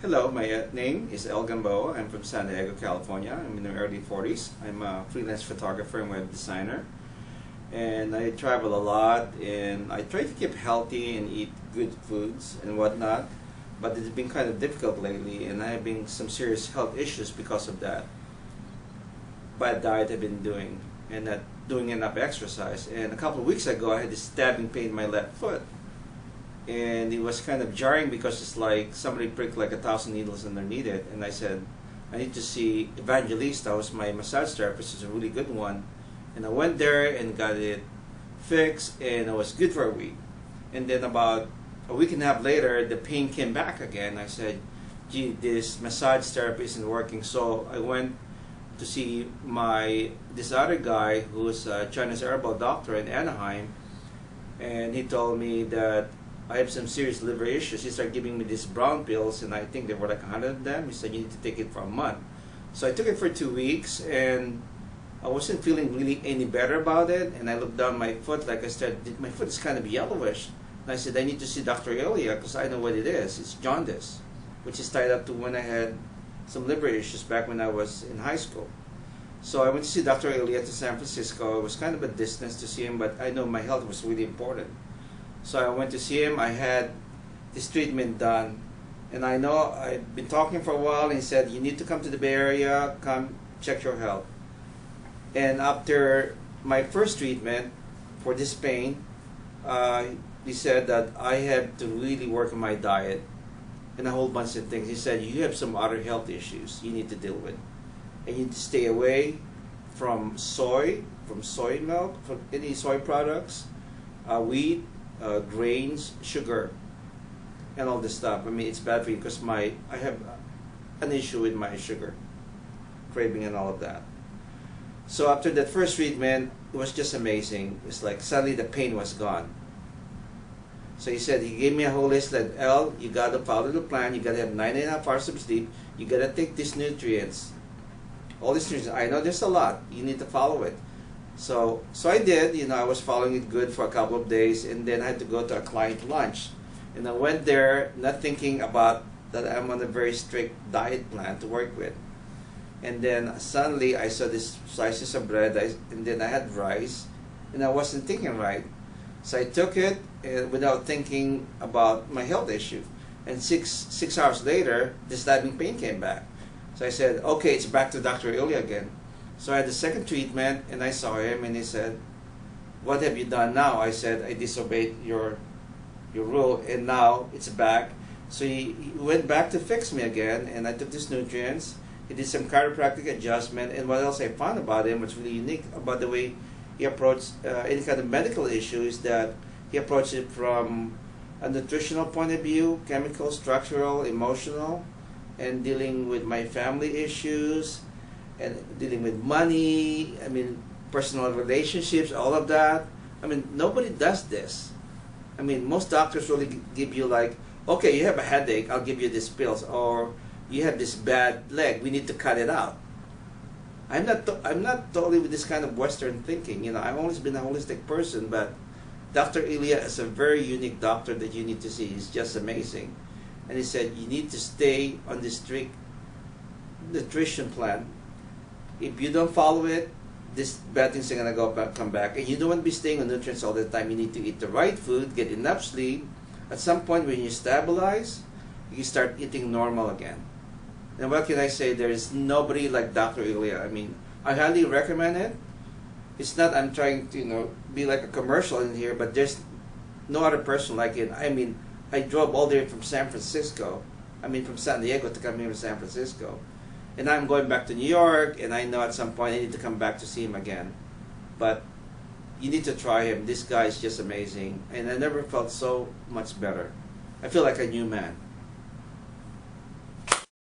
Hello, my name is Elle Gamboa. I'm from San Diego, California. I'm in the early 40s. I'm a freelance photographer and web designer. And I travel a lot and I try to keep healthy and eat good foods and whatnot. But it's been kind of difficult lately and I'm having some serious health issues because of that. Bad diet I've been doing and not doing enough exercise. And a couple of weeks ago I had this stabbing pain in my left foot. And it was kind of jarring because it's like somebody pricked like 1,000 needles underneath it. And I said, I need to see Evangelista, who's my massage therapist, is a really good one. And I went there and got it fixed, and it was good for a week. And then about a week and a half later, the pain came back again. I said, gee, this massage therapy isn't working. So I went to see this other guy who's a Chinese herbal doctor in Anaheim, and he told me that I have some serious liver issues. He started giving me these brown pills, and I think there were like 100 of them. He said, you need to take it for a month. So I took it for 2 weeks, and I wasn't feeling really any better about it. And I looked down my foot, like I said, my foot is kind of yellowish. And I said, I need to see Dr. Elia because I know what it is. It's jaundice, which is tied up to when I had some liver issues back when I was in high school. So I went to see Dr. Elia to San Francisco. It was kind of a distance to see him, but I know my health was really important. So I went to see him. I had this treatment done, and I know I've been talking for a while, and he said, you need to come to the Bay Area, come check your health. And after my first treatment for this pain, he said that I have to really work on my diet and a whole bunch of things. He said, you have some other health issues you need to deal with, and you need to stay away from soy milk, from any soy products, wheat, grains, sugar, and all this stuff. I mean, it's bad for you because I have an issue with my sugar craving and all of that. So after that first treatment, it was just amazing. It's like suddenly the pain was gone. So he said, he gave me a whole list that, Elle, you got to follow the plan. You got to have 9.5 hours of sleep. You got to take these nutrients. All these nutrients. I know there's a lot. You need to follow it. So I did, I was following it good for a couple of days, and then I had to go to a client lunch. And I went there not thinking about that I'm on a very strict diet plan to work with. And then suddenly I saw these slices of bread, and then I had rice, and I wasn't thinking right. So I took it without thinking about my health issue. And six hours later, the stabbing pain came back. So I said, okay, it's back to Dr. Ilya again. So I had the second treatment, and I saw him, and he said, what have you done now? I said, I disobeyed your rule, and now it's back. So he went back to fix me again, and I took these nutrients. He did some chiropractic adjustment, and what else I found about him, what's really unique about the way he approached any kind of medical issue, is that he approached it from a nutritional point of view, chemical, structural, emotional, and dealing with my family issues, and dealing with money, personal relationships, all of that. Nobody does this. Most doctors really give you like, okay, you have a headache, I'll give you these pills, or you have this bad leg, we need to cut it out. I'm not totally with this kind of Western thinking. I've always been a holistic person, but Dr. Ilya is a very unique doctor that you need to see. He's just amazing. And he said, you need to stay on this strict nutrition plan. If you don't follow it, these bad things are going to come back. And you don't want to be staying on nutrients all the time. You need to eat the right food, get enough sleep. At some point when you stabilize, you start eating normal again. And what can I say? There is nobody like Dr. Ilya. I highly recommend it. It's not I'm trying to be like a commercial in here, but there's no other person like it. I drove all the way from San Francisco. From San Diego to come here to San Francisco. And I'm going back to New York, and I know at some point I need to come back to see him again. But you need to try him. This guy is just amazing. And I never felt so much better. I feel like a new man.